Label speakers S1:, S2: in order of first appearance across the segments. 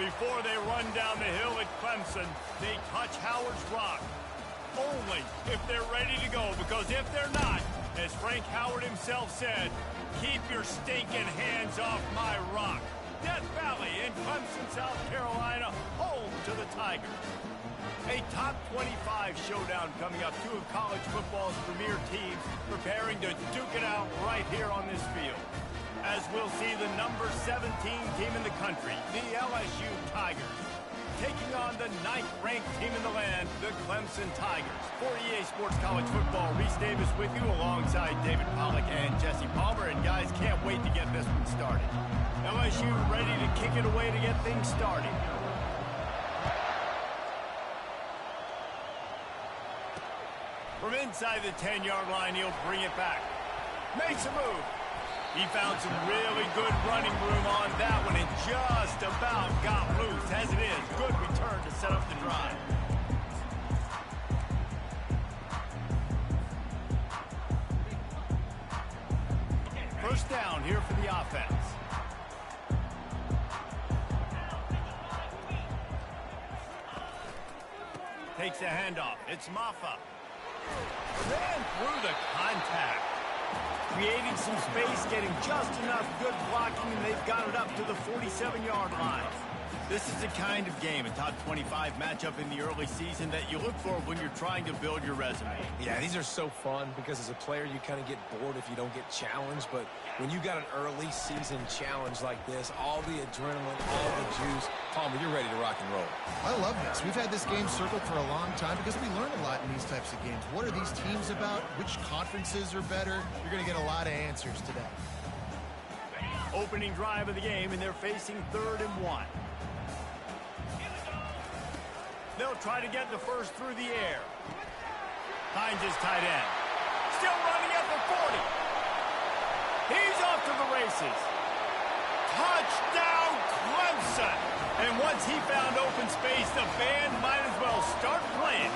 S1: Before they run down the hill at Clemson, they touch Howard's rock. Only if they're ready to go, because if they're not, as Frank Howard himself said, keep your stinking hands off my rock. Death Valley in Clemson, South Carolina, home to the Tigers. A top 25 showdown coming up. Two of college football's premier teams preparing to duke it out right here on this field. As we'll see the number 17 team in the country, the LSU Tigers, taking on the 9th-ranked team in the land, the Clemson Tigers. For EA Sports College Football, Reese Davis with you alongside David Pollack and Jesse Palmer. And guys, can't wait to get this one started. LSU ready to kick it away to get things started. From inside the 10-yard line, he'll bring it back. Makes a move. He found some really good running room on that one and just about got loose. As it is, good return to set up the drive. First down here for the offense. Takes a handoff. It's Maffa. Ran through the contact. Creating some space, getting just enough good blocking, and they've got it up to the 47-yard line. This is the kind of game, a top 25 matchup in the early season, that you look for when you're trying to build your resume.
S2: Yeah, these are so fun because as a player, you kind of get bored if you don't get challenged. But when you got an early season challenge like this, all the adrenaline, all the juice, Palmer, you're ready to rock and roll.
S3: I love this. We've had this game circled for a long time because we learn a lot in these types of games. What are these teams about? Which conferences are better? You're going to get a lot of answers today.
S1: Opening drive of the game, and they're facing 3rd and 1. They'll try to get the first through the air. Finds his tight end. Still running at the 40. He's off to the races. Touchdown, Clemson! And once he found open space, the band might as well start playing.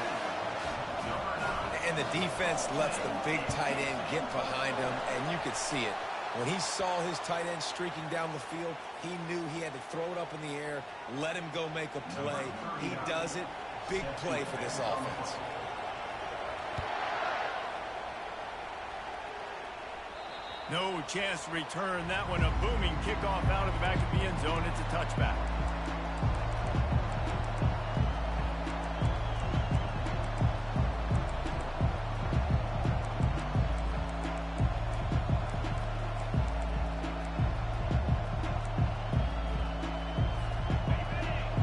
S2: And the defense lets the big tight end get behind him, and you could see it. When he saw his tight end streaking down the field, he knew he had to throw it up in the air, let him go make a play. He does it. Big play for this offense.
S1: No chance to return that one. A booming kickoff out of the back of the end zone. It's a touchback.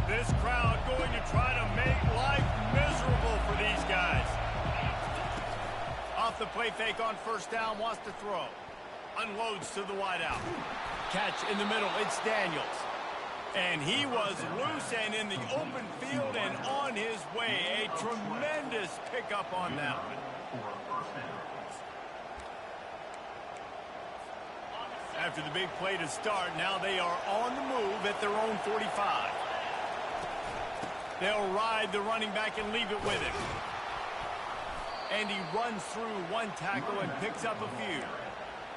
S1: This crowd going to try to make life miserable for these guys. Off the play fake on first down, wants to throw. Unloads to the wideout. Catch in the middle, it's Daniels. And he was loose and in the open field and on his way. A tremendous pickup on that one. After the big play to start, now they are on the move at their own 45. They'll ride the running back and leave it with him. And he runs through one tackle and picks up a few.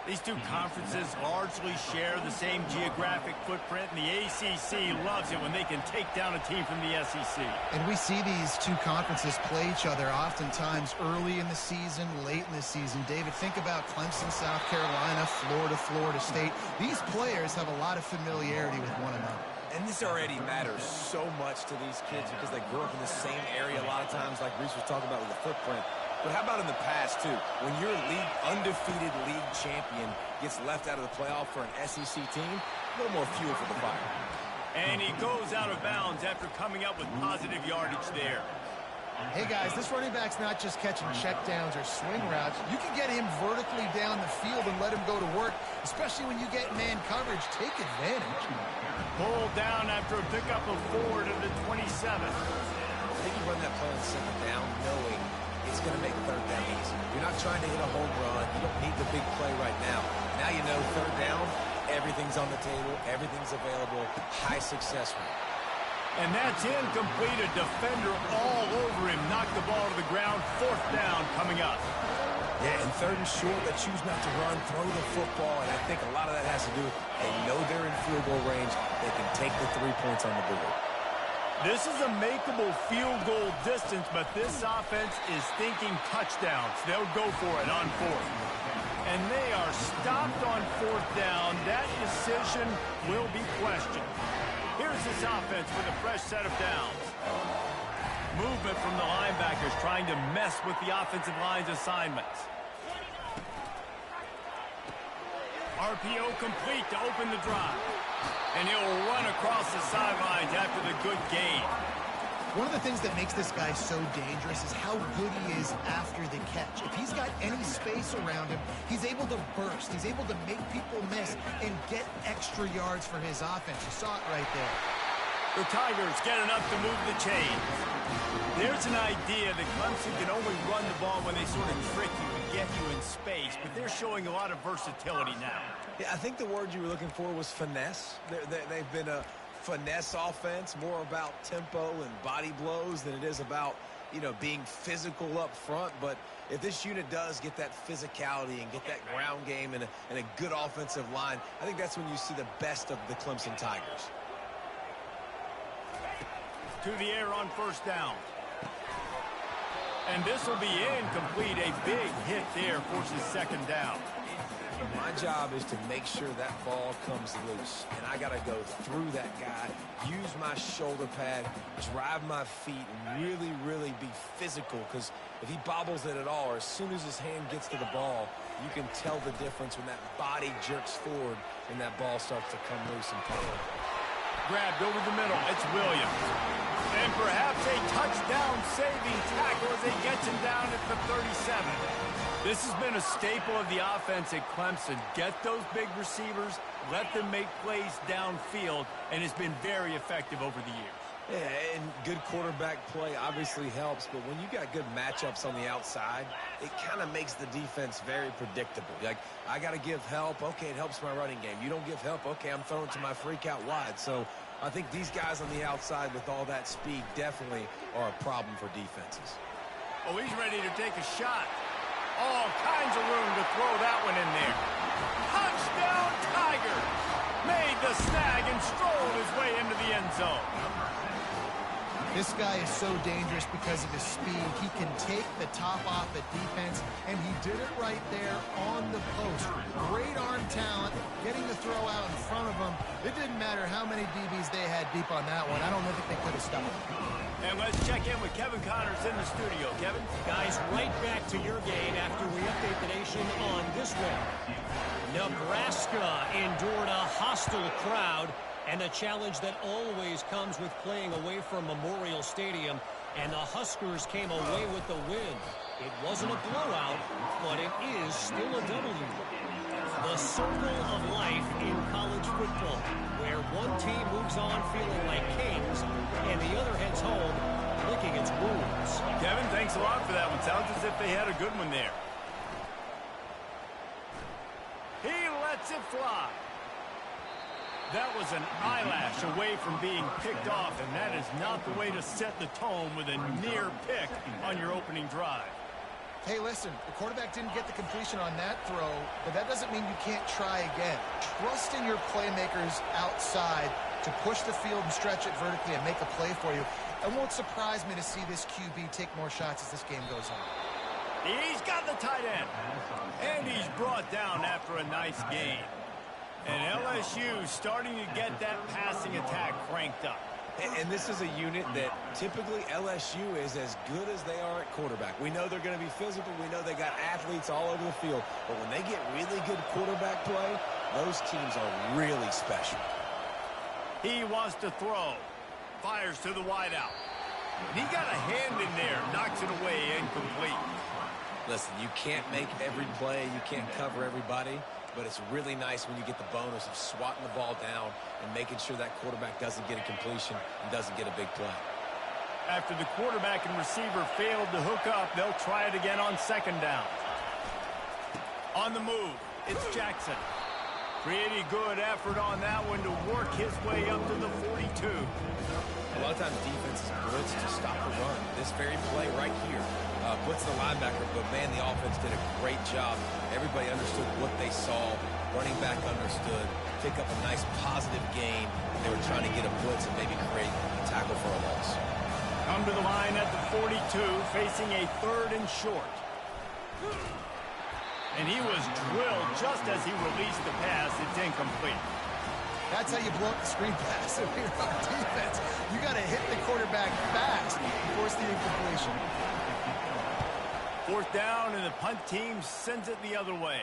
S1: These two conferences largely share the same geographic footprint, and the ACC loves it when they can take down a team from the SEC.
S3: And we see these two conferences play each other oftentimes early in the season, late in the season. David, think about Clemson, South Carolina, Florida, Florida State. These players have a lot of familiarity with one another.
S2: And this already matters so much to these kids because they grew up in the same area a lot of times, like Reese was talking about with the footprint. But how about in the past, too? When your undefeated league champion gets left out of the playoff for an SEC team, a little more fuel for the fire.
S1: And he goes out of bounds after coming up with positive yardage there.
S3: Hey, guys, this running back's not just catching checkdowns or swing routes. You can get him vertically down the field and let him go to work, especially when you get man coverage. Take advantage.
S1: Pulled down after a pickup of 4 to the 27.
S2: I think you run that play on second down knowing it's going to make third down easy. You're not trying to hit a home run. You don't need the big play right now. Now you know third down, everything's on the table, everything's available, high success rate.
S1: And that's incomplete. A defender all over him. Knocked the ball to the ground. Fourth down coming up.
S2: Yeah, and third and short, they choose not to run, throw the football, and I think a lot of that has to do with they know they're in field goal range. They can take the 3 points on the board.
S1: This is a makeable field goal distance, but this offense is thinking touchdowns. They'll go for it on fourth. And they are stopped on fourth down. That decision will be questioned. Here's this offense with a fresh set of downs. Movement from the linebackers trying to mess with the offensive line's assignments. RPO complete to open the drive. And he'll run across the sidelines after the good gain.
S3: One of the things that makes this guy so dangerous is how good he is after the catch. If he's got any space around him, he's able to burst. He's able to make people miss and get extra yards for his offense. You saw it right there.
S1: The Tigers get enough to move the chains. There's an idea that Clemson can only run the ball when they sort of trick you and get you in space, but they're showing a lot of versatility now.
S2: Yeah, I think the word you were looking for was finesse. They've been a finesse offense, more about tempo and body blows than it is about, being physical up front. But if this unit does get that physicality and get that ground game and a good offensive line, I think that's when you see the best of the Clemson Tigers.
S1: To the air on first down. And this will be incomplete. A big hit there forces second down.
S2: My job is to make sure that ball comes loose, and I got to go through that guy, use my shoulder pad, drive my feet, and really, really be physical, because if he bobbles it at all, or as soon as his hand gets to the ball, you can tell the difference when that body jerks forward and that ball starts to come loose and pop.
S1: Grabbed over the middle. It's Williams. And perhaps a touchdown-saving tackle as he gets him down at the 37. This has been a staple of the offense at Clemson. Get those big receivers, let them make plays downfield, and it's been very effective over the years.
S2: Yeah, and good quarterback play obviously helps, but when you got good matchups on the outside, it kind of makes the defense very predictable. Like, I got to give help. Okay, it helps my running game. You don't give help. Okay, I'm throwing to my freak out wide. So I think these guys on the outside with all that speed definitely are a problem for defenses.
S1: Oh, he's ready to take a shot. All kinds of room to throw that one in there. Touchdown, Tigers! Made the snag and strolled his way into the end zone.
S3: This guy is so dangerous because of his speed. He can take the top off the defense, and he did it right there on the post. Great arm talent, getting the throw out in front of him. It didn't matter how many DBs they had deep on that one. I don't think they could have stopped him.
S1: And let's check in with Kevin Connors in the studio. Kevin?
S4: Guys, right back to your game after we update the nation on this one. Nebraska endured a hostile crowd and a challenge that always comes with playing away from Memorial Stadium, and the Huskers came away with the win. It wasn't a blowout, but it is still a W. The circle of life in college football, where one team moves on feeling like kings, and the other heads home licking its wounds.
S1: Kevin, thanks a lot for that one. Sounds as if they had a good one there. He lets it fly. That was an eyelash away from being picked off, and that is not the way to set the tone with a near pick on your opening drive.
S3: Hey, listen, the quarterback didn't get the completion on that throw, but that doesn't mean you can't try again. Trust in your playmakers outside to push the field and stretch it vertically and make a play for you. It won't surprise me to see this QB take more shots as this game goes on.
S1: He's got the tight end, and he's brought down after a nice gain. And LSU starting to get that passing attack cranked up.
S2: And this is a unit that typically LSU is as good as they are at quarterback. We know they're going to be physical. We know they got athletes all over the field. But when they get really good quarterback play, those teams are really special.
S1: He wants to throw. Fires to the wideout. He got a hand in there. Knocks it away, incomplete.
S2: Listen, you can't make every play. You can't cover everybody. But it's really nice when you get the bonus of swatting the ball down and making sure that quarterback doesn't get a completion and doesn't get a big play.
S1: After the quarterback and receiver failed to hook up, they'll try it again on second down. On the move, it's Jackson. Pretty good effort on that one to work his way up to the 42.
S2: A lot of times defenses blitz to stop the run. This very play right here puts the linebacker, but man, the offense did a great job. Everybody understood what they saw. Running back understood. Pick up a nice positive gain. They were trying to get a blitz and maybe create a tackle for a loss.
S1: Come to the line at the 42, facing a 3rd and short. And he was drilled just as he released the pass. It's incomplete.
S3: That's how you blow up the screen pass. If you're on defense, you got to hit the quarterback fast and force the incompletion.
S1: 4th down, and the punt team sends it the other way.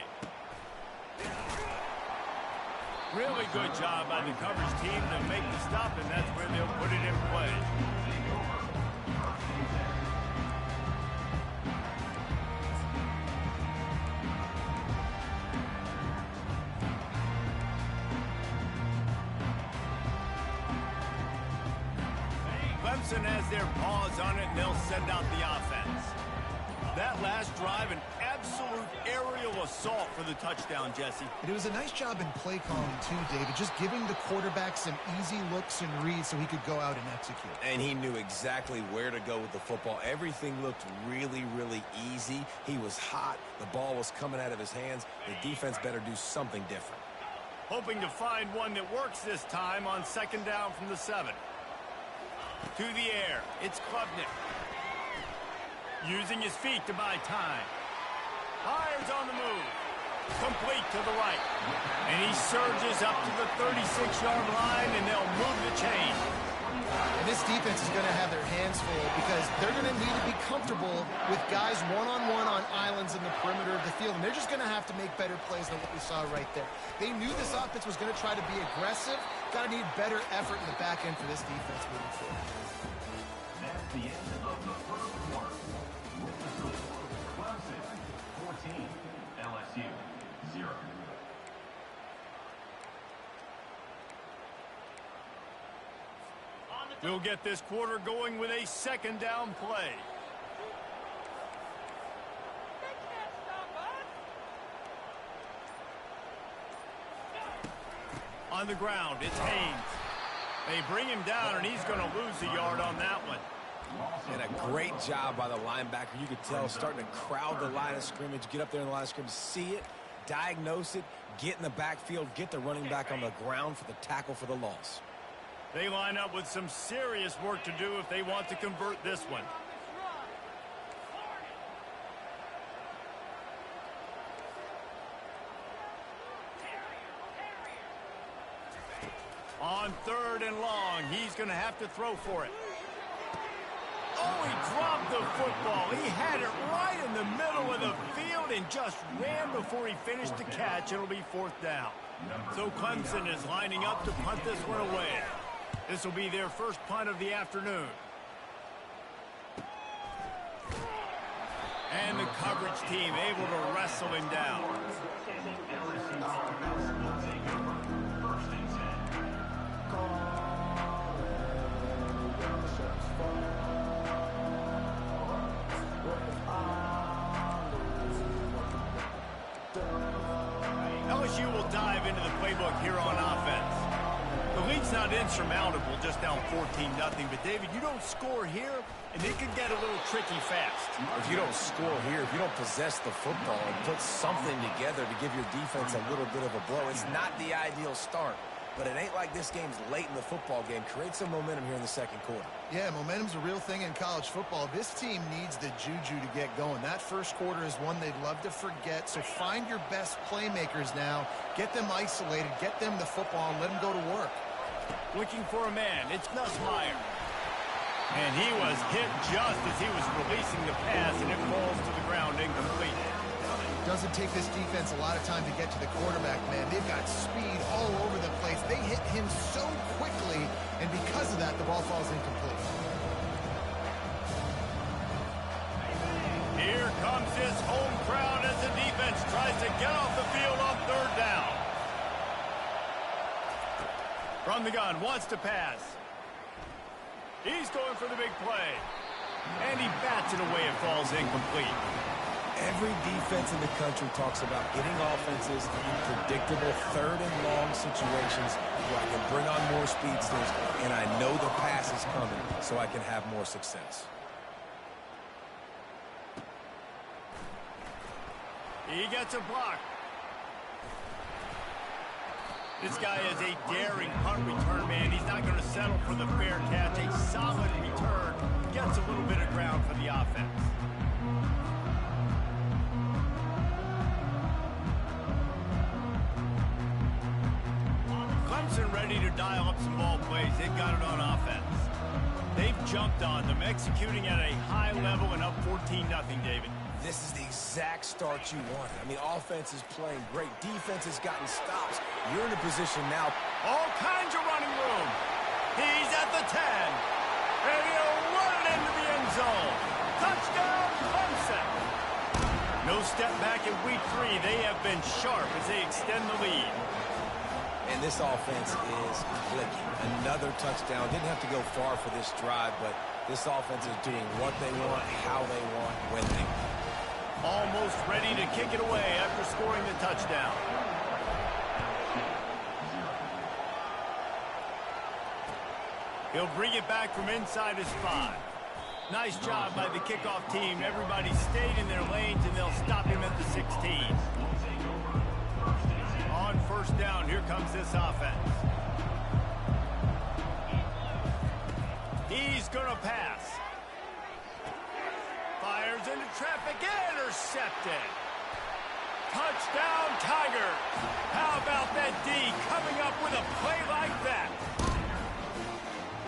S1: Really good job by the coverage team to make the stop, and that's where they'll put it in play. Clemson has their paws on it, and they'll send out the offense. That last drive, an absolute aerial assault for the touchdown, Jesse.
S3: It was a nice job in play calling, too, David, just giving the quarterback some easy looks and reads so he could go out and execute.
S2: And he knew exactly where to go with the football. Everything looked really, really easy. He was hot. The ball was coming out of his hands. The defense better do something different.
S1: Hoping to find one that works this time on 2nd down from the 7. To the air, it's Klubnik. Using his feet to buy time. Fires on the move. Complete to the right. And he surges up to the 36-yard line, and they'll move the chain.
S3: And this defense is going to have their hands full because they're going to need to be comfortable with guys one-on-one on islands in the perimeter of the field. And they're just going to have to make better plays than what we saw right there. They knew this offense was going to try to be aggressive. Got to need better effort in the back end for this defense moving forward.
S5: That's the end of the first quarter. With the score, Clemson 14, LSU 0.
S1: We'll get this quarter going with a 2nd down play. On the ground, it's Haynes. They bring him down, and he's going to lose a yard on that one.
S2: And a great job by the linebacker. You could tell starting to crowd the line of scrimmage, get up there in the line of scrimmage, see it, diagnose it, get in the backfield, get the running back on the ground for the tackle for the loss.
S1: They line up with some serious work to do if they want to convert this one. On 3rd and long, he's going to have to throw for it. Oh, he dropped the football. He had it right in the middle of the field and just ran before he finished the catch. It'll be 4th down. So Clemson is lining up to punt this one away. This will be their first punt of the afternoon. And the coverage team able to wrestle him down. LSU will dive into the playbook here on offense. The lead's not insurmountable, just down 14-0. But, David, you don't score here, and it could get a little tricky fast.
S2: If you don't score here, if you don't possess the football and put something together to give your defense a little bit of a blow, it's not the ideal start. But it ain't like this game's late in the football game. Create some momentum here in the 2nd quarter.
S3: Yeah, momentum's a real thing in college football. This team needs the juju to get going. That first quarter is one they'd love to forget. So find your best playmakers now. Get them isolated. Get them the football and let them go to work.
S1: Looking for a man. It's Nussmeier. And he was hit just as he was releasing the pass, and it falls to the ground incomplete.
S3: Doesn't take this defense a lot of time to get to the quarterback, man. They've got speed all over the place. They hit him so quickly, and because of that, the ball falls incomplete.
S1: Here comes his home crowd as the defense tries to get off the field on 3rd down. From the gun, wants to pass. He's going for the big play. And he bats it away. It falls incomplete.
S2: Every defense in the country talks about getting offenses in predictable third and long situations where I can bring on more speedsters and I know the pass is coming so I can have more success.
S1: He gets a block. This guy is a daring punt return man. He's not going to settle for the fair catch. A solid return. Gets a little bit of ground for the offense. Clemson ready to dial up some ball plays. They've got it on offense. They've jumped on them, executing at a high level and up 14-0, David.
S2: This is the exact start you wanted. I mean, offense is playing great. Defense has gotten stops. You're in a position now.
S1: All kinds of running room. He's at the 10. And he'll run it into the end zone. Touchdown, Clemson. No step back in week 3. They have been sharp as they extend the lead.
S2: And this offense is clicking. Another touchdown. Didn't have to go far for this drive, but this offense is doing what they want, how they want, when they want.
S1: Almost ready to kick it away after scoring the touchdown. He'll bring it back from inside his 5. Nice job by the kickoff team. Everybody stayed in their lanes, and they'll stop him at the 16. On first down, here comes this offense. He's going to pass. Fires into traffic, intercepted. Touchdown, Tigers. How about that D coming up with a play like that?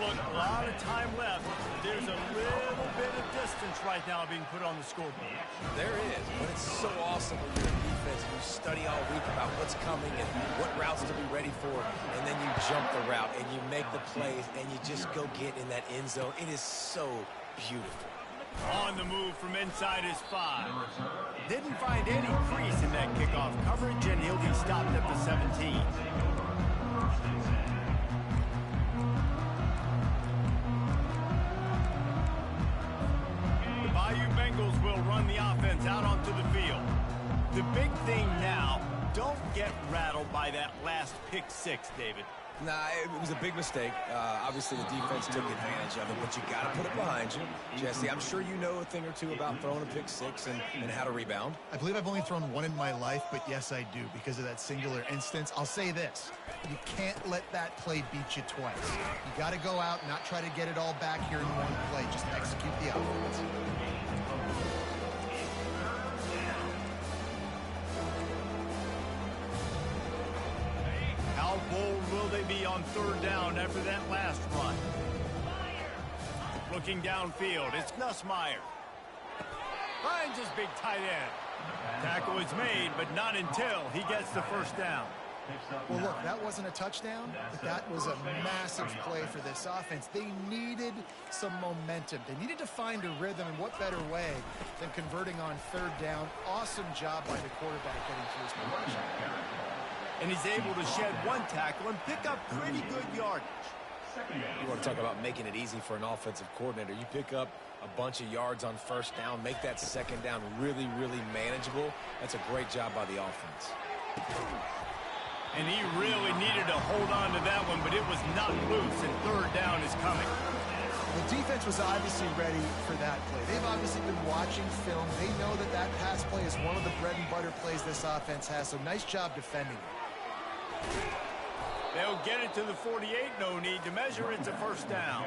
S1: Look, a lot of time left. There's a little bit of distance right now being put on the scoreboard.
S2: There is, but it's so awesome when you're in defense and you study all week about what's coming and what routes to be ready for, and then you jump the route and you make the plays and you just go get in that end zone. It is so beautiful.
S1: On the move from inside his 5. Didn't find any crease in that kickoff coverage, and he'll be stopped at the 17. The Bayou Bengals will run the offense out onto the field. The big thing now, don't get rattled by that last pick 6, David.
S2: Nah, it was a big mistake. Obviously, the defense took advantage of it, but you got to put it behind you. Jesse, I'm sure you know a thing or two about throwing a pick 6 and how to rebound.
S3: I believe I've only thrown one in my life, but yes, I do, because of that singular instance. I'll say this. You can't let that play beat you twice. You got to go out and not try to get it all back here in one play. Just execute the offense.
S1: How bold will they be on third down after that last run? Looking downfield, it's Nussmeier. Finds his big tight end. Tackle is made, but not until he gets the first down.
S3: Well, look, that wasn't a touchdown, but that was a massive play for this offense. They needed some momentum. They needed to find a rhythm, and what better way than converting on third down. Awesome job by the quarterback getting to his position.
S1: And he's able to shed one tackle and pick up pretty good yardage.
S2: You want to talk about making it easy for an offensive coordinator. You pick up a bunch of yards on first down, make that second down really, really manageable. That's a great job by the offense.
S1: And he really needed to hold on to that one, but it was not loose, and third down is coming.
S3: The defense was obviously ready for that play. They've obviously been watching film. They know that that pass play is one of the bread and butter plays this offense has, so nice job defending it.
S1: They'll get it to the 48, no need to measure. It's a first down.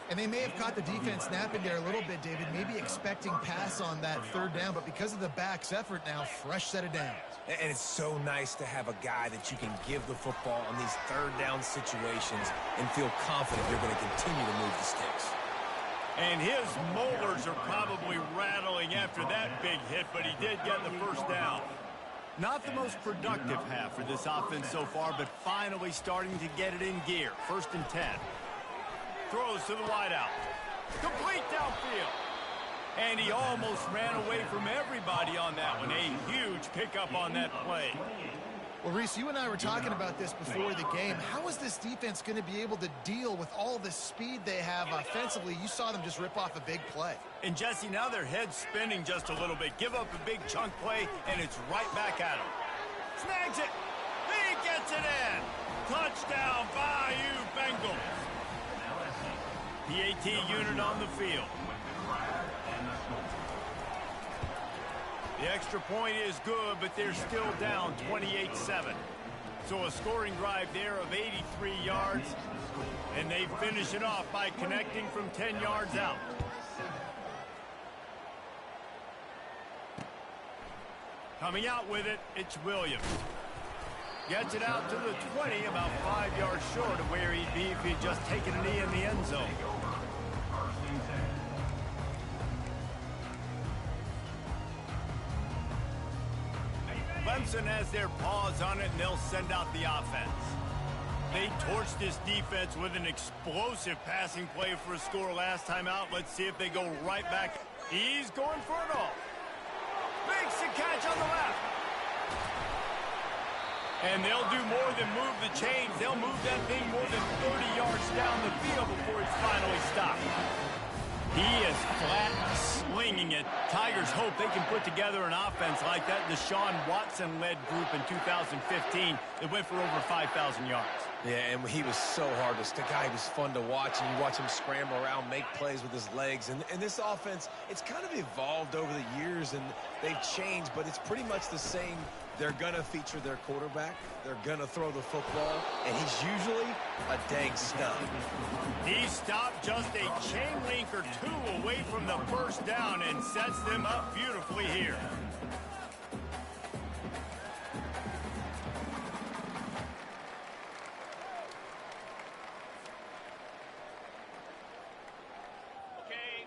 S3: And they may have caught the defense napping there a little bit, David, maybe expecting pass on that third down, but because of the back's effort now, fresh set of downs.
S2: And it's so nice to have a guy that you can give the football on these third down situations and feel confident you're going to continue to move the sticks.
S1: And his molars are probably rattling after that big hit, but he did get the first down. Not the most productive half for this offense so far, but finally starting to get it in gear. 1st and 10. Throws to the wideout. Complete downfield. And he almost ran away from everybody on that one. A huge pickup on that play.
S3: Well, Reese, you and I were talking about this before the game. How is this defense going to be able to deal with all the speed they have offensively? You saw them just rip off a big play.
S1: And, Jesse, now their head's spinning just a little bit. Give up a big chunk play, and it's right back at him. Snags it. He gets it in. Touchdown, Bayou Bengals. PAT unit on the field. The extra point is good, but they're still down 28-7. So a scoring drive there of 83 yards, and they finish it off by connecting from 10 yards out. Coming out with it, it's Williams. Gets it out to the 20, about 5 yards short of where he'd be if he'd just taken a knee in the end zone. Clemson has their paws on it, and they'll send out the offense. They torched this defense with an explosive passing play for a score last time out. Let's see if they go right back. He's going for it all. Makes the catch on the left. And they'll do more than move the chains. They'll move that thing more than 30 yards down the field before he's finally stopped. He is flat slinging it. Tigers hope they can put together an offense like that Deshaun Watson-led group in 2015 that went for over 5,000 yards.
S2: Yeah, and he was so hard to stick. He was fun to watch, and you watch him scramble around, make plays with his legs. And this offense, it's kind of evolved over the years, and they've changed, but it's pretty much the same. They're going to feature their quarterback. They're going to throw the football, and he's usually a dang stud.
S1: He stopped just a chain link or two away from the first down and sets them up beautifully here.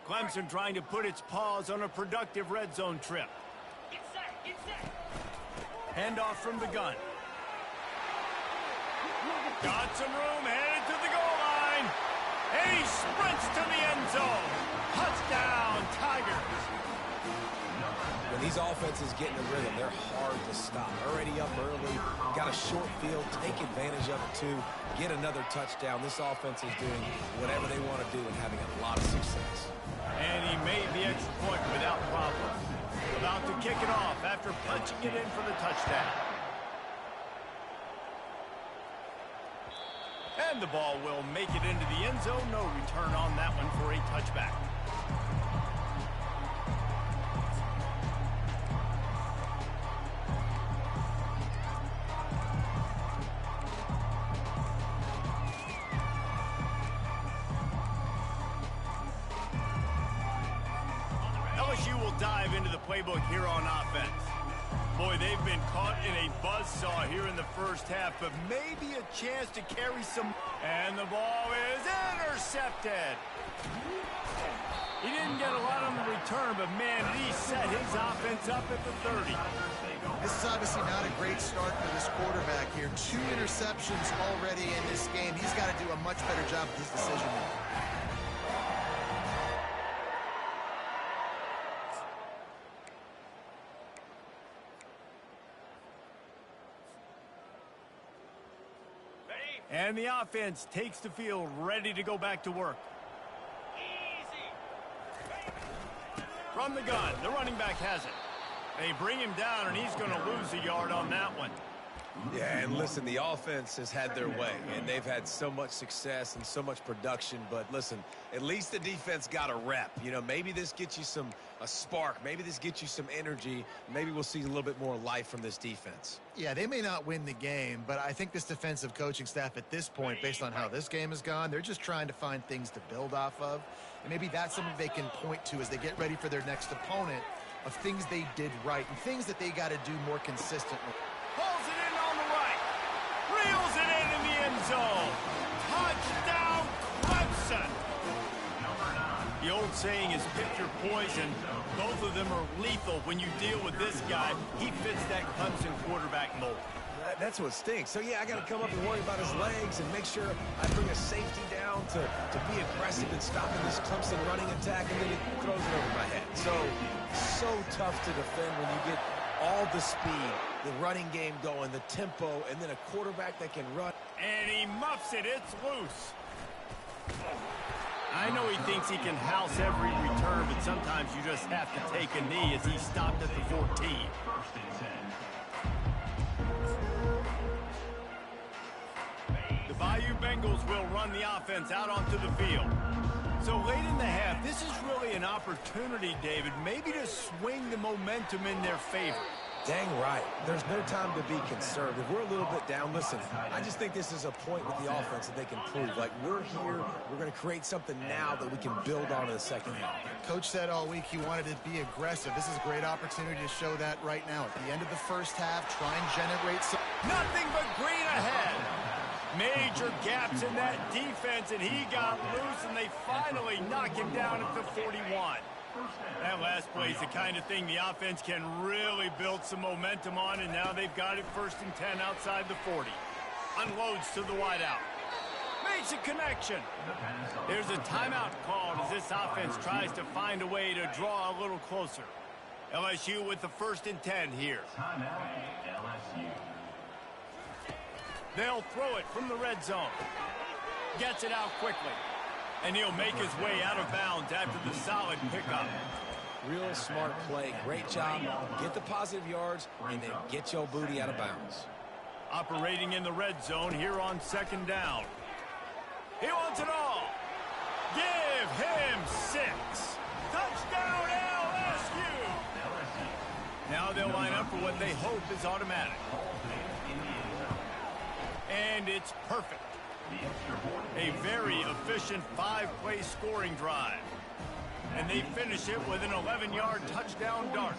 S1: Clemson trying to put its paws on a productive red zone trip. Handoff from the gun. Got some room, headed to the goal line. And he sprints to the end zone. Touchdown, Tigers.
S2: When these offenses get in a rhythm, they're hard to stop. Already up early, got a short field, take advantage of it too, get another touchdown. This offense is doing whatever they want to do and having a lot of success.
S1: And he made the extra point without problem. About to kick it off after punching it in for the touchdown. And the ball will make it into the end zone. No return on that one for a touchback. LSU will dive into the playbook here on offense. Boy, they've been caught in a buzzsaw here in the first half, but maybe a chance to carry some. And the ball is intercepted. He didn't get a lot on the return, but man, did he set his offense up at the 30.
S3: This is obviously not a great start for this quarterback here. 2 interceptions already in this game. He's got to do a much better job with his decision making.
S1: And the offense takes the field, ready to go back to work. From the gun, the running back has it. They bring him down, and he's going to lose a yard on that one.
S2: Yeah, and listen, the offense has had their way, and they've had so much success and so much production. But listen, at least the defense got a rep. You know, maybe this gets you a spark. Maybe this gets you some energy. Maybe we'll see a little bit more life from this defense.
S3: Yeah, they may not win the game, but I think this defensive coaching staff at this point, based on how this game has gone, they're just trying to find things to build off of. And maybe that's something they can point to as they get ready for their next opponent, of things they did right and things that they got to do more consistently.
S1: Pulls it in on the right. Reels it in the end zone. Touchdown, Clemson. The old saying is pick your poison. Both of them are lethal when you deal with this guy. He fits that Clemson quarterback mold.
S2: That's what stinks. So, yeah, I got to come up and worry about his legs and make sure I bring a safety down to be aggressive in stopping this Clemson running attack, and then he throws it over my head. So tough to defend when you get all the speed, the running game going, the tempo, and then a quarterback that can run.
S1: And he muffs it. It's loose. I know he thinks he can house every return, but sometimes you just have to take a knee as he stopped at the 14.
S5: First and 10.
S1: The Bayou Bengals will run the offense out onto the field. So late in the half, this is really an opportunity, David, maybe to swing the momentum in their favor.
S2: Dang right. There's no time to be conservative. We're a little bit down. Listen, I just think this is a point with the offense that they can prove. Like, we're here. We're going to create something now that we can build on in the second half.
S3: Coach said all week he wanted to be aggressive. This is a great opportunity to show that right now. At the end of the first half, try and generate some...
S1: Nothing but green ahead. Major gaps in that defense, and he got loose, and they finally knock him down at the 41. That last play is the kind of thing the offense can really build some momentum on, and now they've got it first and 10 outside the 40. Unloads to the wideout. Makes a connection. There's a timeout called as this offense tries to find a way to draw a little closer. LSU with the first and 10 here.
S5: Timeout, LSU.
S1: They'll throw it from the red zone. Gets it out quickly. And he'll make his way out of bounds after the solid pickup.
S2: Real smart play. Great job. Get the positive yards and then get your booty out of bounds.
S1: Operating in the red zone here on second down. He wants it all. Give him 6. Touchdown LSU. Now they'll line up for what they hope is automatic. And it's perfect. A very efficient 5-play scoring drive. And they finish it with an 11-yard touchdown dart.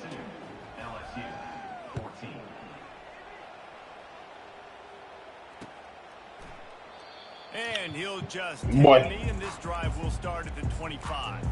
S5: LSU 14.
S1: And he'll just take a knee, and this drive will start at the 25.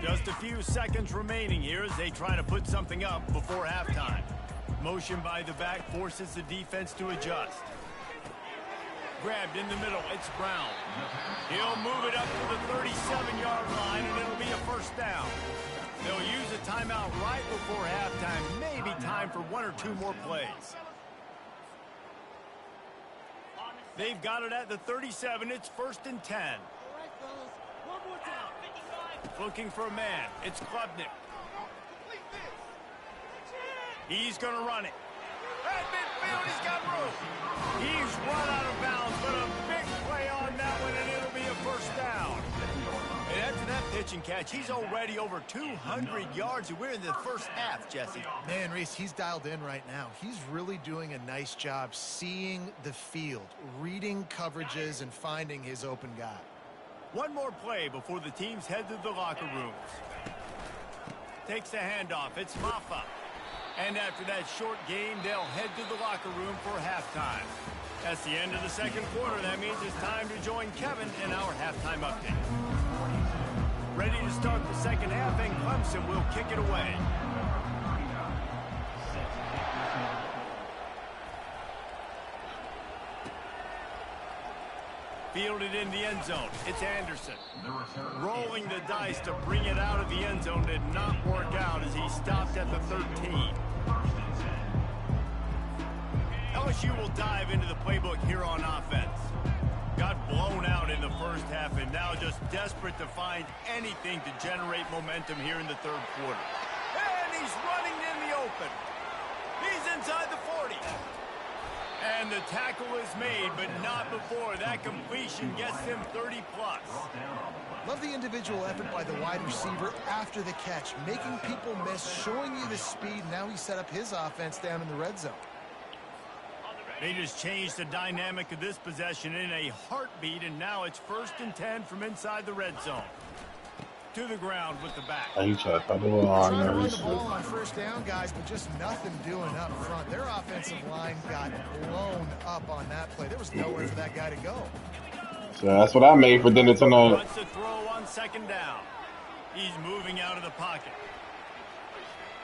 S1: Just a few seconds remaining here as they try to put something up before halftime. Motion by the back forces the defense to adjust. Grabbed in the middle, it's Brown. He'll move it up to the 37-yard line, and it'll be a first down. They'll use a timeout right before halftime. Maybe time for 1 or 2 more plays. They've got it at the 37. It's first and 10. Looking for a man. It's Klubnik. He's going to run it. At midfield, he's got room. He's run out of bounds, but a big play on that one, and it'll be a first down. And after that pitch and catch, he's already over 200 yards, and we're in the first half, Jesse.
S3: Man, Reese, he's dialed in right now. He's really doing a nice job seeing the field, reading coverages, and finding his open guy.
S1: One more play before the teams head to the locker rooms. Takes the handoff. It's Maffa. And after that short game, they'll head to the locker room for halftime. That's the end of the second quarter. That means it's time to join Kevin in our halftime update. Ready to start the second half, and Clemson will kick it away. Fielded in the end zone. It's Anderson. Rolling the dice to bring it out of the end zone did not work out as he stopped at the 13. LSU will dive into the playbook here on offense. Got blown out in the first half and now just desperate to find anything to generate momentum here in the third quarter. And he's running in the open. He's inside the 40. And the tackle is made, but not before that completion gets them 30-plus.
S3: Love the individual effort by the wide receiver after the catch, making people miss, showing you the speed. Now he set up his offense down in the red zone.
S1: They just changed the dynamic of this possession in a heartbeat, and now it's first and 10 from inside the red zone. To the ground with the back.
S3: Trying to run the ball on first down, guys, but just nothing doing up front. Their offensive line got blown up on that play. There was nowhere for that guy to go.
S6: So that's what I made for dinner tonight.
S1: Wants to throw on second down. He's moving out of the pocket.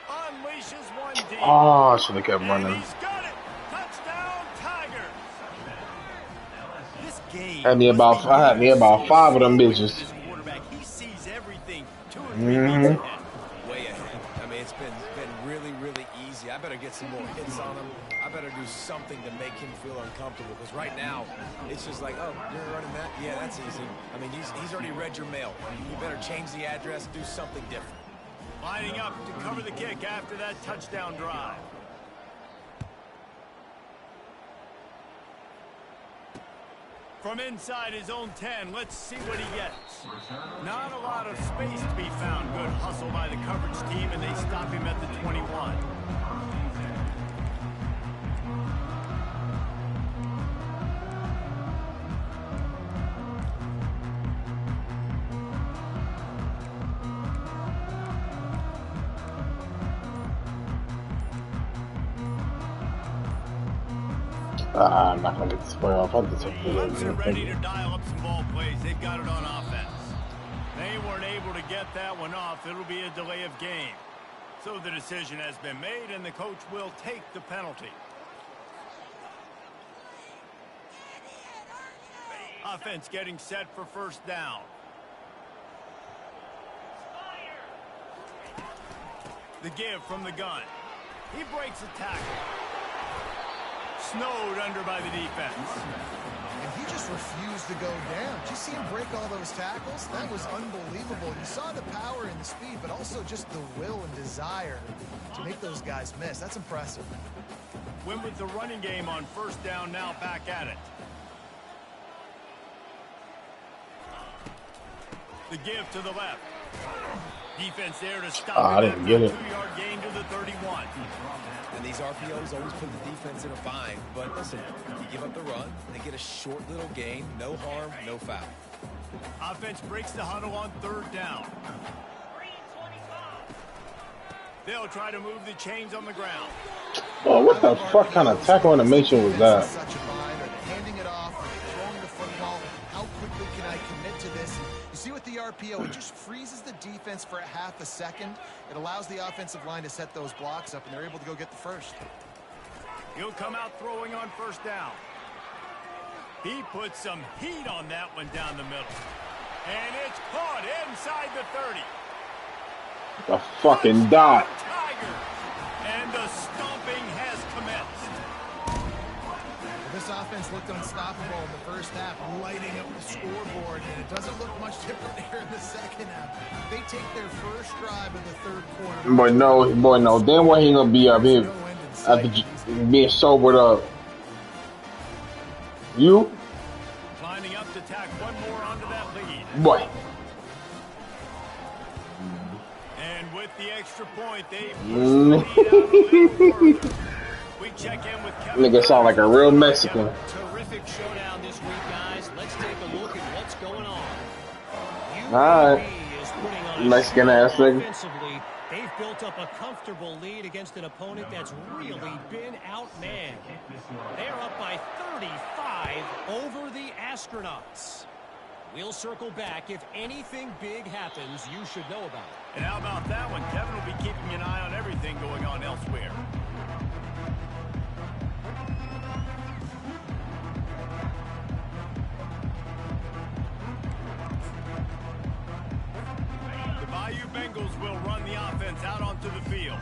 S1: Unleashes one deep.
S6: Oh, I should have kept
S1: And
S6: running.
S1: he's got it. Touchdown, Tigers. This game
S6: I had me about 5 of them bitches.
S1: his quarterback. He sees everything 2 or 3 beats ahead.
S2: Way ahead. I mean, it's been really, really easy. I better get some more hits on him. I better do something to make him feel uncomfortable, because right now it's just like, oh, you're running that? Yeah, that's easy. I mean, he's already read your mail. You better change the address, do something different.
S1: Lining up to cover the kick after that touchdown drive. From inside his own 10, let's see what he gets. Not a lot of space to be found. Good hustle by the coverage team, and they stop him at the 21.
S6: I'm not going to get this play off. I have to take
S1: The Bucks are ready to
S6: it.
S1: dial up some ball plays. They've got it on offense. They weren't able to get that one off. It'll be a delay of game. So the decision has been made, and the coach will take the penalty. Offense getting set for first down. The give from the gun. He breaks a tackle. Snowed under by the defense.
S3: And he just refused to go down. Did you see him break all those tackles? That was unbelievable. You saw the power and the speed, but also just the will and desire to make those guys miss. That's impressive.
S1: Went with the running game on first down, now back at it. The give to the left. Defense there to stop
S6: I
S1: him
S6: didn't
S1: after
S6: get
S1: a
S6: it.
S1: 2-yard gain to the 31.
S2: And these RPOs always put the defense in a bind. But listen, you give up the run, they get a short little gain, no harm, no foul.
S1: Offense breaks the huddle on third down. They'll try to move the chains on the ground.
S6: Oh, what the fuck kind of tackle animation was that?
S3: Such a bind. Are they handing it off? Are they throwing the football? How quickly can I commit to this? You see with the RPO, it just freezes the defense for a half a second. It allows the offensive line to set those blocks up, and they're able to go get the first.
S1: He'll come out throwing on first down. He puts some heat on that one down the middle. And it's caught inside the 30.
S6: A fucking dot.
S1: Tiger. And the stomping has commenced.
S3: This offense looked unstoppable in the first half, lighting up the scoreboard, and it doesn't look much different here in the second half. They take their first drive of the third quarter.
S6: Boy, no. Then what he gonna be up here
S3: No end in sight.
S6: after being sobered up? You?
S1: Lining up to tack one more onto that lead.
S6: Boy.
S1: And with the extra point, they push the lead out a little further. We check in with Kevin.
S6: Nigga sound like a real Mexican.
S4: Terrific showdown this week, guys. Let's take a look at what's going on.
S6: Alright.
S4: UAB is putting on a
S6: Mexican
S4: show
S6: ass nigga.
S4: offensively. They've built up a comfortable lead against an opponent that's really been outmanned. They're up by 35 over the Astronauts. We'll circle back. If anything big happens, you should know about it.
S1: And how about that one? Kevin will be keeping an eye on everything going on elsewhere. The Bayou Bengals will run the offense out onto the field.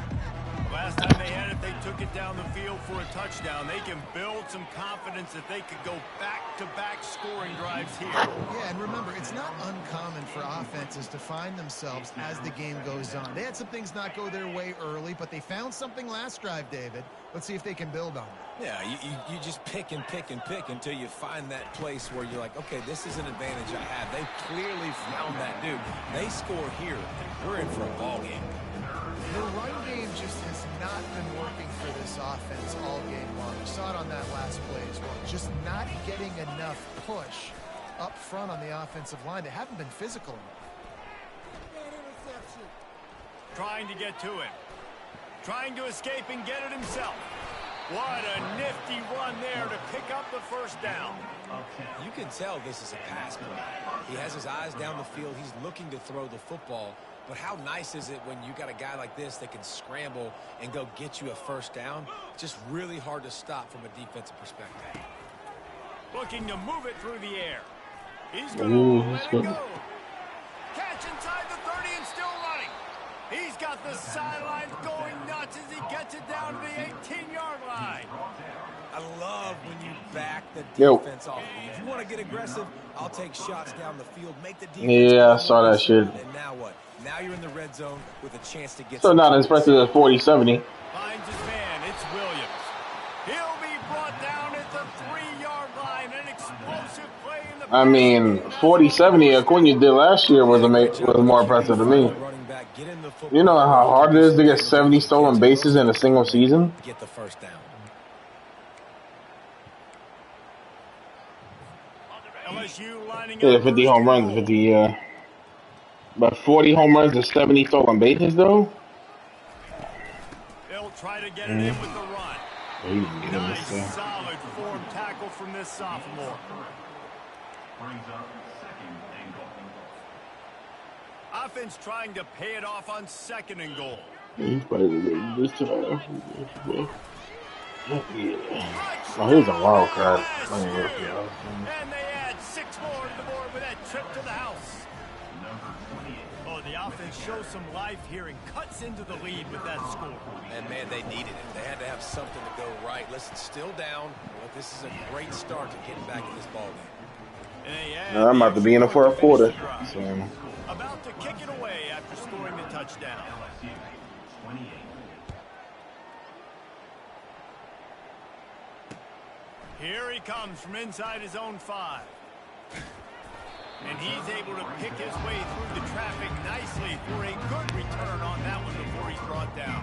S1: Last time they had it, they took it down the field for a touchdown. They can build some confidence that they could go back-to-back scoring drives here.
S3: Yeah, and remember, it's not uncommon for offenses to find themselves as the game goes on. They had some things not go their way early, but they found something last drive, David. Let's see if they can build on it.
S2: Yeah, you just pick and pick and pick until you find that place where you're like, okay, this is an advantage I have. They clearly found that dude. They score here. We're in for a ball game.
S3: The run game just has not been working for this offense all game long. We saw it on that last play as well. Just not getting enough push up front on the offensive line. They haven't been physical enough.
S1: Trying to get to him. Trying to escape and get it himself. What a nifty run there to pick up the first down.
S2: You can tell this is a pass play. He has his eyes down the field. He's looking to throw the football. But how nice is it when you got a guy like this that can scramble and go get you a first down? Just really hard to stop from a defensive perspective.
S1: Looking to move it through the air. He's going to let it go. Catch inside the 30 and still running. He's got the sidelines going nuts as he gets it down to the 18-yard line.
S2: I love when you back the defense off. If you want to get aggressive, I'll take shots down the field. Make the defense.
S6: Yeah, I saw that shit.
S2: And now what? Now you're in the red zone with a chance to get.
S6: So not as impressive as 40-70.
S1: Finds his man. It's Williams. He'll be brought down at the 3-yard line. An explosive play in the.
S6: I mean, 40-70, Acuna did last year was more impressive to me. You know how hard it is to get 70 stolen bases in a single season?
S2: Get the first down.
S6: Yeah, 50 home runs, 50, but 40 home runs and 70 stolen bases, though?
S1: They'll try to get it in with the run. Nice, solid form tackle from this sophomore.
S5: Brings up second and goal.
S1: Offense trying to pay it off on second and goal.
S6: He's probably this time. Oh, here's a wild card.
S1: And they add 6 more to the board with that trip to the house. Oh, the offense shows some life here and cuts into the lead with that score.
S2: And, man, they needed it. They had to have something to go right. Listen, still down, but this is a great start to getting back in this ballgame.
S6: I'm about to be in the fourth quarter. So.
S1: About to kick it away after scoring the touchdown.
S5: LSU 28.
S1: Here he comes from inside his own 5. And he's able to pick his way through the traffic nicely for a good return on that one before he's brought down.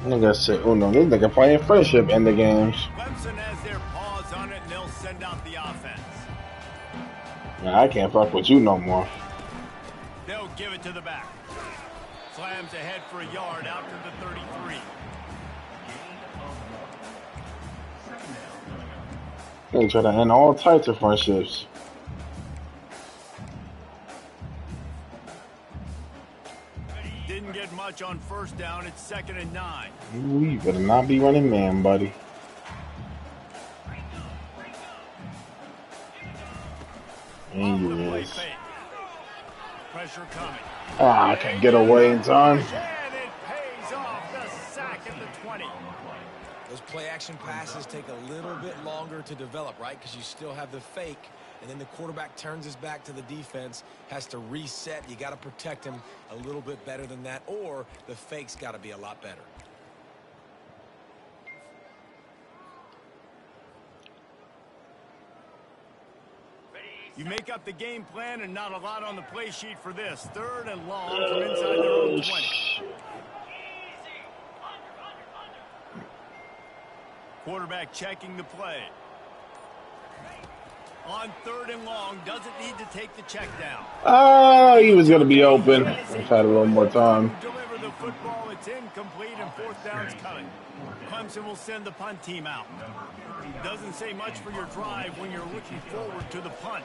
S6: Nigga said, oh no, this nigga playing friendship in the games.
S1: Clemson has their paws on it and they'll send out the offense.
S6: Nah, I can't fuck with you no more.
S1: They'll give it to the back. Slams ahead for a yard out to the 33.
S6: They try to end all types of friendships.
S1: Didn't get much on first down. It's 2nd and 9.
S6: Ooh, you better not be running man, buddy. And you is.
S1: Pressure coming.
S6: Ah, I can't get away in time.
S1: And it pays off the sack at the 20.
S2: Those play-action passes take a little bit longer to develop, right? Because you still have the fake, and then the quarterback turns his back to the defense, has to reset. You got to protect him a little bit better than that, or the fake's got to be a lot better.
S1: You make up the game plan and not a lot on the play sheet for this. 3rd and long from inside their own 20. Quarterback checking the play. On 3rd and long, doesn't need to take the check down.
S6: Oh, he was going to be open. Just had a little more time.
S1: Deliver the football, it's incomplete, and 4th down's coming. Clemson will send the punt team out. Doesn't say much for your drive when you're looking forward to the punt.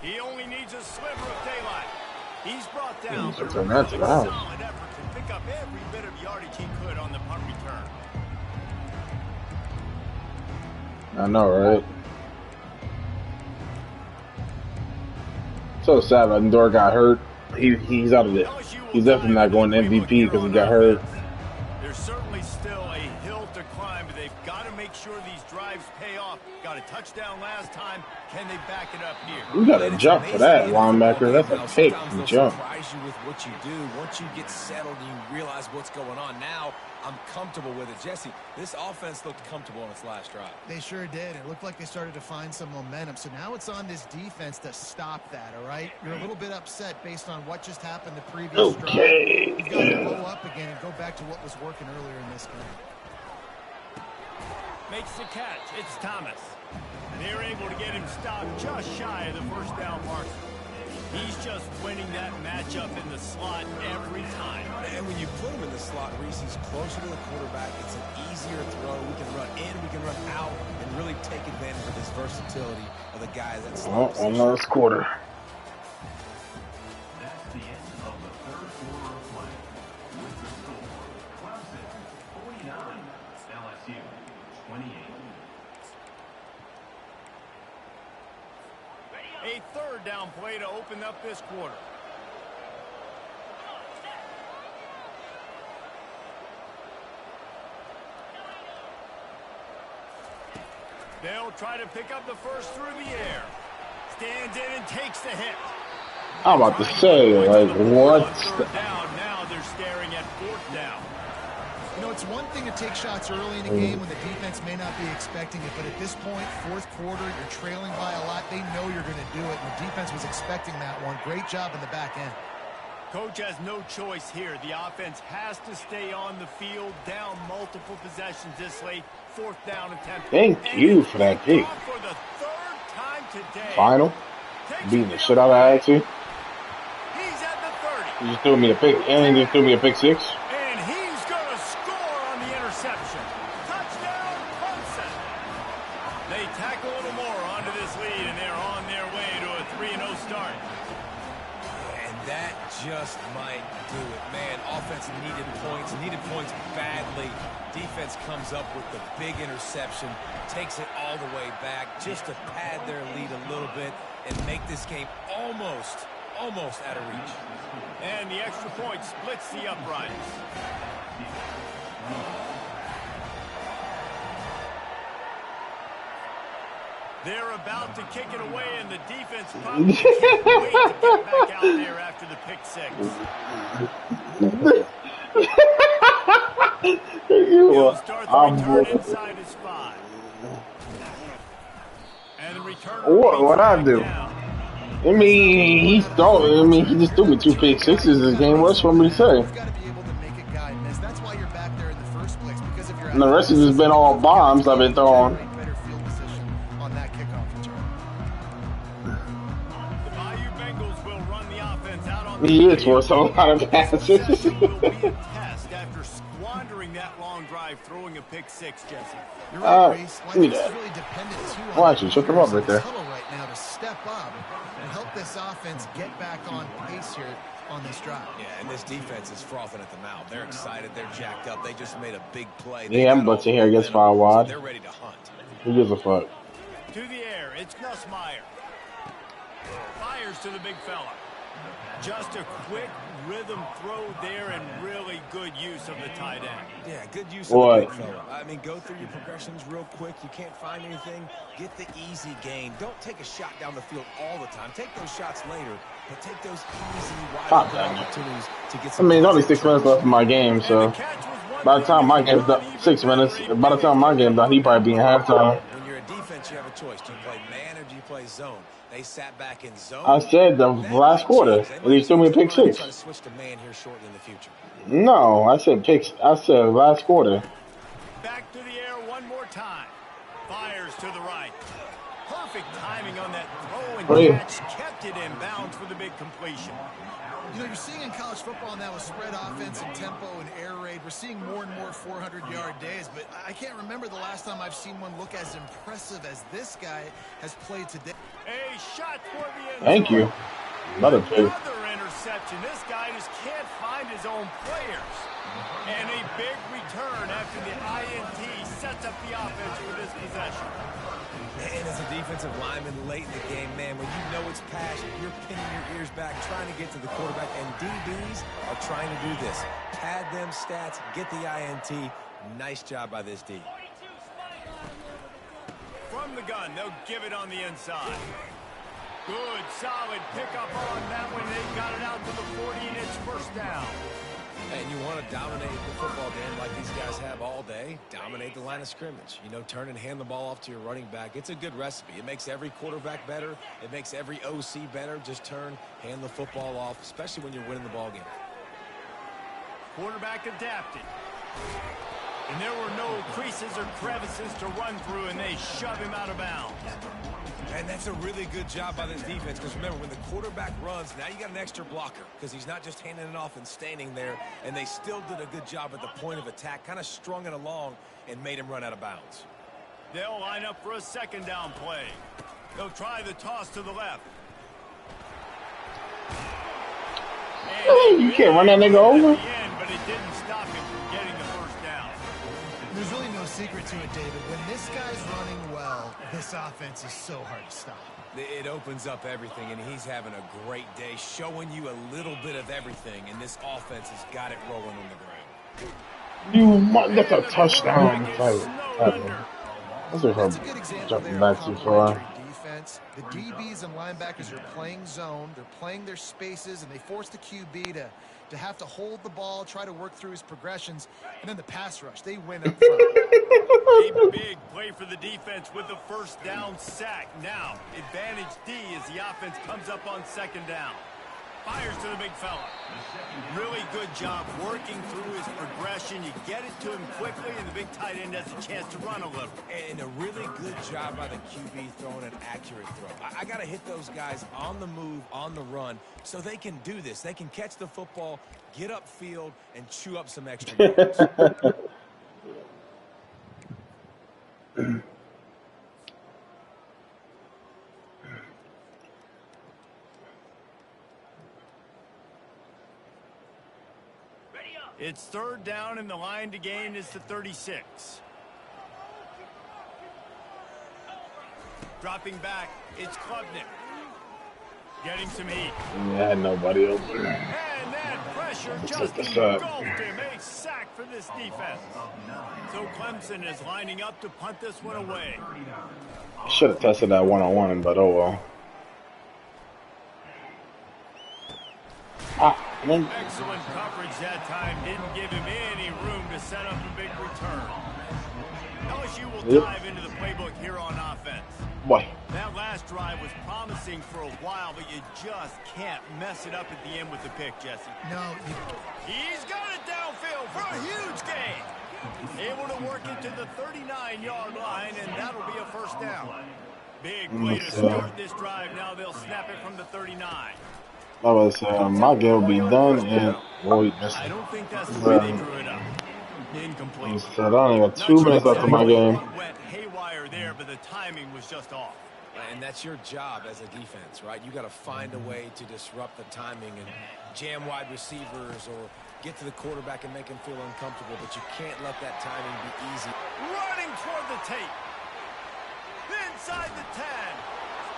S1: He only needs a sliver of daylight. He's brought down.
S6: Turn that to the house.
S1: Solid effort to pick up every bit of yardage he could on the punt return.
S6: I know, right? So sad that Endor got hurt. He's out of it. He's definitely not going to MVP because he got hurt.
S1: There's certainly still a hill to climb, but they've got to make sure these drives pay off. Got a touchdown last time. Can they back it up here?
S6: You got to jump for that, linebacker. That's a pick from jump.
S2: Surprise you with what you do. Once you get settled and you realize what's going on, now I'm comfortable with it. Jesse, this offense looked comfortable on its last drive.
S3: They sure did. It looked like they started to find some momentum. So now it's on this defense to stop that, all right? You're a little bit upset based on what just happened the previous drive. You've got to blow up again and go back to what was working earlier in this game.
S1: Makes the catch. It's Thomas. They're able to get him stopped just shy of the first down marker. He's just winning that matchup in the slot every time.
S2: And when you put him in the slot, Reese, he's closer to the quarterback. It's an easier throw. We can run in, we can run out, and really take advantage of this versatility of the guys that slot.
S6: Well, another quarter.
S5: That's the end of the third quarter of play. With the score, Clemson 49, LSU 28.
S1: A third down play to open up this quarter. They'll try to pick up the first through the air. Stands in and takes the hit.
S6: I'm about to say, like, what?
S1: Now they're staring at fourth down.
S3: You know, it's one thing to take shots early in a game when the defense may not be expecting it, but at this point, fourth quarter, you're trailing by a lot. They know you're going to do it, and the defense was expecting that one. Great job in the back end.
S1: Coach has no choice here. The offense has to stay on the field, down multiple possessions this late. Fourth down attempt.
S6: Thank you for that pick.
S1: For the third time today.
S6: Final. Beating the shit out of Axie.
S1: He's at the 30.
S6: He just threw me a pick, and he just threw me a pick six.
S1: And he's going to score on the interception. Touchdown, Clemson. They tack a little more onto this lead, and they're on their way to a 3-0 start.
S2: And that just might do it. Man, offense needed points badly. Defense comes up with the big interception, takes it all the way back just to pad their lead a little bit and make this game almost out of reach.
S1: And the extra point splits the uprights. They're about to kick it away, and the defense probably can't wait to get back out there after the pick six. He'll start the return inside his 5. And the returner
S6: What I do?
S1: down.
S6: I mean, he just threw me 2 pick sixes this game. What's for me to say?
S3: You've got to be able to make a guy miss. That's why you're back there in the first place, because if you're
S6: And the rest has just been all bombs I've been throwing.
S3: better field position on that kickoff return.
S1: The Bayou Bengals will run the offense out on the
S6: He is for a lot of passes.
S1: Possession will be a test after squandering that long drive, throwing a pick six, Jesse.
S3: You're right, Reese.
S6: give me
S3: This is
S6: that.
S3: really dependent too on
S6: Well, actually, shut them up right there.
S3: huddle right now to step up and help this offense get back on pace here on this drive.
S2: Yeah, and this defense is frothing at the mouth. They're excited. They're jacked up. They just made a big play.
S6: Yeah, I'm about to hear gets foul wide.
S2: They're ready to hunt.
S6: Who gives a fuck?
S1: To the air, it's Nussmeier. Fires to the big fella. Just a quick rhythm throw there and really good use of the tight end.
S2: Yeah, good use
S6: What?
S2: of the big fella. I mean, go through your progressions real quick. You can't find anything. Get the easy gain. Don't take a shot down the field all the time. Take those shots later, but take those easy, wide open opportunities to get
S6: I
S2: some.
S6: mean, there's only 6 minutes left in my game, so
S1: And the catch was one
S6: by the time my game's done, 6 minutes. By the time my game's done, he probably be in halftime.
S2: When you're a defense, you have a choice. Do you play man or do you play zone? They sat back in zone.
S6: I said the last quarter, and he threw me a pick
S2: Try to
S6: six.
S2: switch to man here shortly in the future.
S6: No, I said picks. I said last quarter.
S1: back to the air one more time. Fires to the right. Perfect timing on that throw and
S6: Great.
S1: catch. Kept it in bounds for the big completion.
S3: You know, you're seeing in college football now with spread offense and tempo and air raid, we're seeing more and more 400-yard days, but I can't remember the last time I've seen one look as impressive as this guy has played today.
S1: A shot for the end
S6: Thank
S1: zone.
S6: you. Another pick.
S1: Another interception. This guy just can't find his own players. And a big return after the INT sets up the offense for this possession.
S2: And as a defensive lineman late in the game, man, when you know it's pass, you're pinning your ears back, trying to get to the quarterback, and DBs are trying to do this. Pad them stats, get the INT. Nice job by this D.
S1: From the gun, they'll give it on the inside. Good, solid pickup on that one. They got it out to the 40, and it's first down.
S2: And you want to dominate the football game like these guys have all day, dominate the line of scrimmage. You know, turn and hand the ball off to your running back. It's a good recipe. It makes every quarterback better. It makes every OC better. Just turn, hand the football off, especially when you're winning the ball game.
S1: Quarterback adapted. And there were no creases or crevices to run through, and they shove him out of bounds.
S2: And that's a really good job by this defense, because remember, when the quarterback runs, now you got an extra blocker, because he's not just handing it off and standing there, and they still did a good job at the point of attack, kind of strung it along and made him run out of bounds.
S1: They'll line up for a second down play. They'll try the toss to the left.
S6: You can't run that nigga over.
S1: At the end, but it didn't stop him from getting the first down.
S3: There's really no secret to it, David. When this guy's running well, this offense is so hard to stop.
S2: It opens up everything, and he's having a great day, showing you a little bit of everything, and this offense has got it rolling on the ground.
S6: That's a touchdown. That's a
S3: good example
S6: jumping
S3: there
S6: back
S3: of
S6: too far.
S3: complementary defense. The DBs and linebackers are playing zone. They're playing their spaces, and they force the QB to have to hold the ball, try to work through his progressions, and then the pass rush. They win up front.
S1: A big play for the defense with the first down sack. Now, advantage D as the offense comes up on second down. Fires to the big fella. Really good job working through his progression. You get it to him quickly, and the big tight end has a chance to run a little.
S2: And a really good job by the QB throwing an accurate throw. I got to hit those guys on the move, on the run, so they can do this. They can catch the football, get upfield, and chew up some extra yards.
S1: It's third down, and the line to gain is the 36. Dropping back, it's Klubnik. Getting some heat.
S6: Yeah, nobody open.
S1: And that pressure just engulfed him. A sack for this defense. So Clemson is lining up to punt this one away.
S6: Should have tested that one-on-one, but oh well.
S1: Excellent coverage that time. Didn't give him any room to set up a big return. LSU will dive into the playbook here on offense.
S6: Boy.
S1: That last drive was promising for a while, but you just can't mess it up at the end with the pick, Jesse.
S3: No,
S1: He's got it downfield for a huge gain. Able to work it to the 39-yard line, and that'll be a first down. Big way to start this drive. Now they'll snap it from the 39.
S6: I was my game will be done in
S1: I don't think that's the way they drew it up. Incomplete.
S6: I only got 2 minutes left of my game.
S1: Went haywire there, but the timing was just off.
S2: And that's your job as a defense, right? You got to find a way to disrupt the timing and jam wide receivers or get to the quarterback and make him feel uncomfortable, but you can't let that timing be easy.
S1: Running toward the tape. Inside the 10.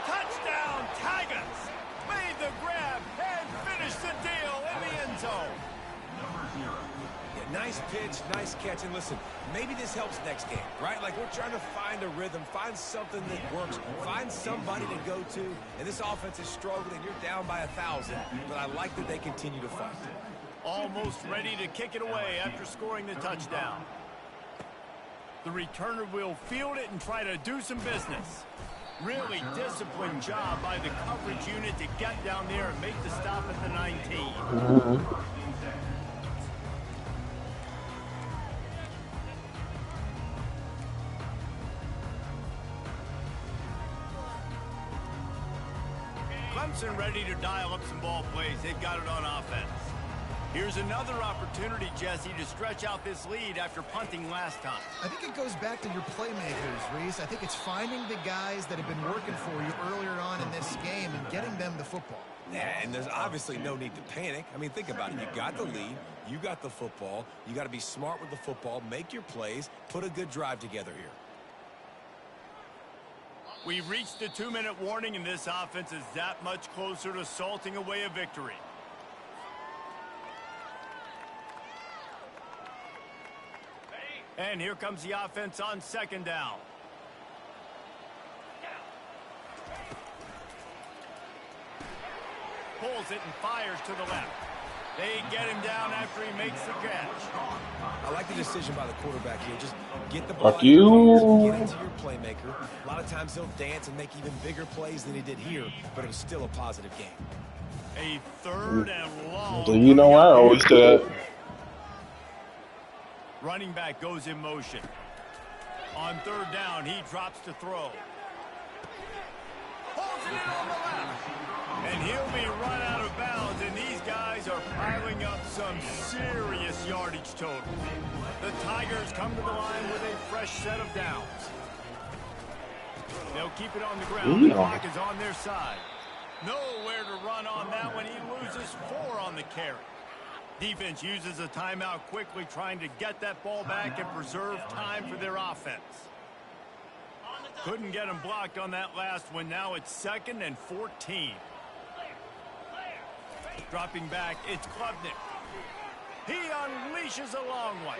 S1: Touchdown, Tigers. Made the grab and finished the deal in the end zone.
S2: Yeah, nice pitch, nice catch. And listen, maybe this helps next game, right? Like we're trying to find a rhythm, find something that works, find somebody to go to. And this offense is struggling. You're down by 1,000, but I like that they continue to fight.
S1: Almost ready to kick it away after scoring the touchdown. The returner will field it and try to do some business. Really disciplined job by the coverage unit to get down there and make the stop at the 19. Clemson ready to dial up some ball plays. They've got it on offense. Here's another opportunity, Jesse, to stretch out this lead after punting last time.
S3: I think it goes back to your playmakers, Reese. I think it's finding the guys that have been working for you earlier on in this game and getting them the football.
S2: Yeah, and there's obviously no need to panic. I mean, think about it. You got the lead. You got the football. You got to be smart with the football. Make your plays. Put a good drive together here.
S1: We've reached the 2-minute warning, and this offense is that much closer to salting away a victory. And here comes the offense on second down. Pulls it and fires to the left. They get him down after he makes the catch.
S2: I like the decision by the quarterback here. Just get the ball.
S6: Fuck you.
S2: Get into your playmaker. A lot of times he'll dance and make even bigger plays than he did here, but it was still a positive game.
S1: A third and long.
S6: So you know I always say that.
S1: running back goes in motion. On third down, he drops to throw. Holds it in on the left. And he'll be run out of bounds, and these guys are piling up some serious yardage total. The Tigers come to the line with a fresh set of downs. They'll keep it on the ground. The clock is on their side. Nowhere to run on that one. He loses 4 on the carry. Defense uses a timeout quickly, trying to get that ball back and preserve time for their offense. Couldn't get him blocked on that last one. Now it's 2nd and 14. Dropping back, it's Klubnik. He unleashes a long one.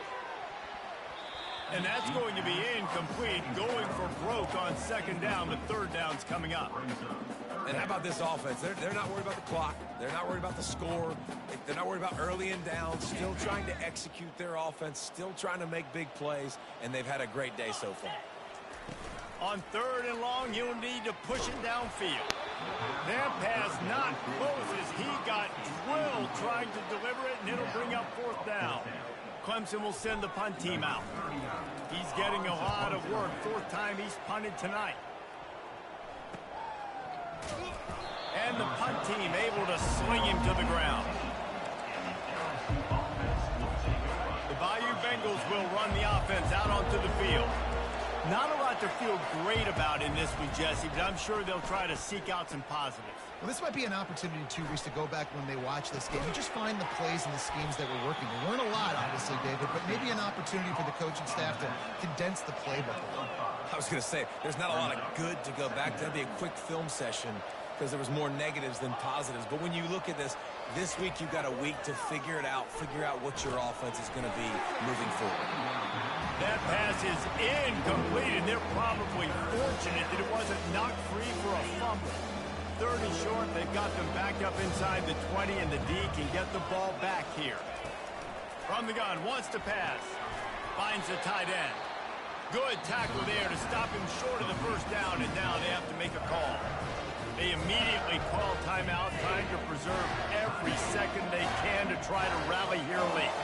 S1: And that's going to be incomplete, going for broke on 2nd down, but 3rd down's coming up.
S2: And how about this offense? They're not worried about the clock. They're not worried about the score. They're not worried about early and down. Still trying to execute their offense. Still trying to make big plays. And they've had a great day so far.
S1: On 3rd and long, you'll need to push it downfield. That pass not close as he got drilled trying to deliver it, and it'll bring up 4th down. Clemson will send the punt team out. He's getting a lot of work. 4th time he's punted tonight. And the punt team able to sling him to the ground. The Bayou Bengals will run the offense out onto the field. Not a lot to feel great about in this one, Jesse, but I'm sure they'll try to seek out some positives.
S3: Well, this might be an opportunity, too, Reese, to go back when they watch this game and just find the plays and the schemes that were working. There weren't a lot, obviously, David, but maybe an opportunity for the coaching staff to condense the playbook.
S2: I was going to say, there's not a lot of good to go back to. That'd be a quick film session because there was more negatives than positives. But when you look at this week you've got a week to figure it out, figure out what your offense is going to be moving forward.
S1: That pass is incomplete, and they're probably fortunate that it wasn't knocked free for a fumble. 3rd and short, they've got them backed up inside the 20, and the D can get the ball back here. From the gun, wants to pass. Finds the tight end. Good tackle there to stop him short of the 1st down, and now they have to make a call. They immediately call timeout, trying to preserve every second they can to try to rally here late.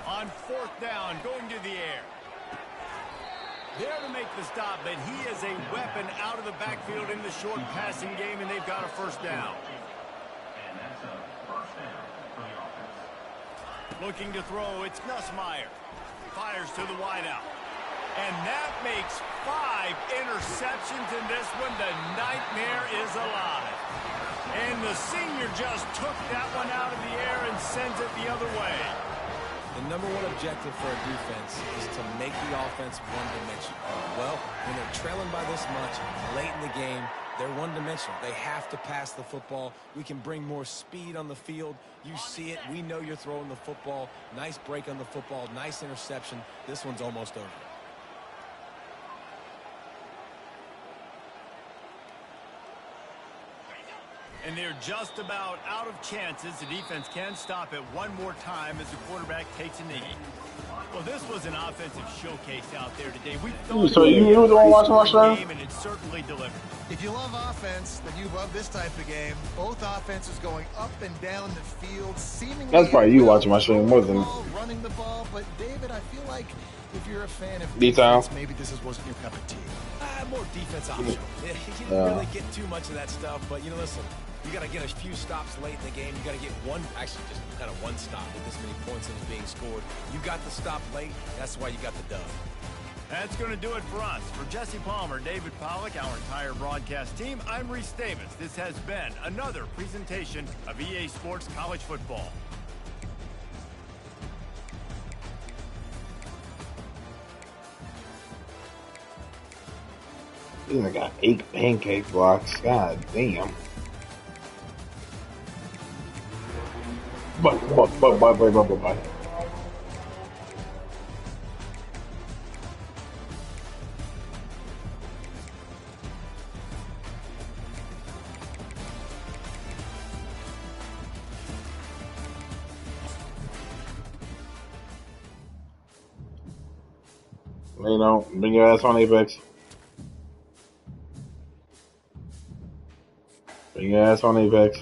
S1: On 4th down, going to the air. There to make the stop, but he is a weapon out of the backfield in the short passing game, and they've got a 1st down.
S5: And that's a 1st down for the offense.
S1: Looking to throw, it's Nussmeier. Fires to the wideout. And that makes 5 interceptions in this one. The nightmare is alive. And the senior just took that one out of the air and sends it the other way.
S2: The number one objective for a defense is to make the offense one-dimensional. Well, when they're trailing by this much late in the game, they're one-dimensional. They have to pass the football. We can bring more speed on the field. You see it. We know you're throwing the football. Nice break on the football. Nice interception. This one's almost over.
S1: And they're just about out of chances. The defense can stop it one more time as the quarterback takes a knee. Well, this was an offensive showcase out there today.
S6: So you were the one watching my show?
S1: And it certainly delivered.
S3: If you love offense, then you love this type of game. Both offenses going up and down the field, seemingly.
S6: That's probably you watching my show more than
S3: running the ball. But David, I feel like if you're a fan of
S6: defense,
S3: maybe this wasn't your cup of tea.
S2: More defense optional. You didn't really get too much of that stuff, but listen. You got to get a few stops late in the game. You got to get actually just kind of one stop with this many points that was being scored. You got the stop late. That's why you got the dub.
S1: That's going to do it for us. For Jesse Palmer, David Pollack, our entire broadcast team, I'm Reese Davis. This has been another presentation of EA Sports College Football.
S6: I got 8 pancake blocks. God damn. Bye. Bring your ass on, Apex. Big ass on Apex.